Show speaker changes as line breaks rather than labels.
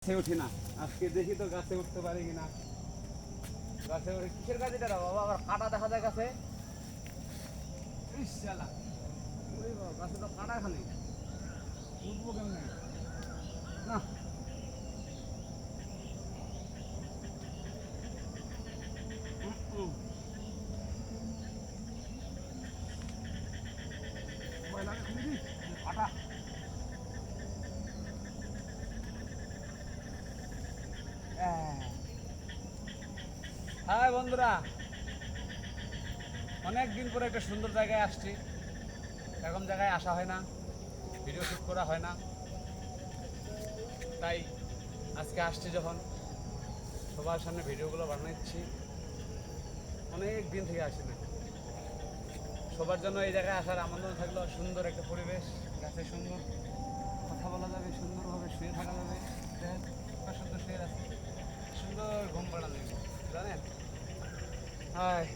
গাছে উঠি না, আজকে দেখি তো গাছে উঠতে পারি কিনা। গাছে উঠে কিসের গাছ এটা বাবা, আবার কাটা দেখা যায় গাছে। ইস শালা, ওরে বাবা, গাছে তো কাটা খালি, উঠবো কেমনে না। ভয় লাগে খুবই, কাটা। হাই বন্ধুরা, অনেক দিন পরে একটা সুন্দর জায়গায় আসছি। এরকম জায়গায় আসা হয় না, ভিডিও শ্যুট করা হয় না, তাই আজকে আসছি যখন সবার সামনে ভিডিওগুলো বানাচ্ছি। অনেক দিন থেকে আসি না, সবার জন্য এই জায়গায় আসার আমন্ত্রণ থাকলো। সুন্দর একটা পরিবেশ, গাছে সুন্দর কথা বলা যাবে, সুন্দরভাবে শুয়ে থাকা যাবে। সুন্দর শুয়ে আছে, সুন্দর ঘুম পাড়ানো যাবে, জানেন। হায়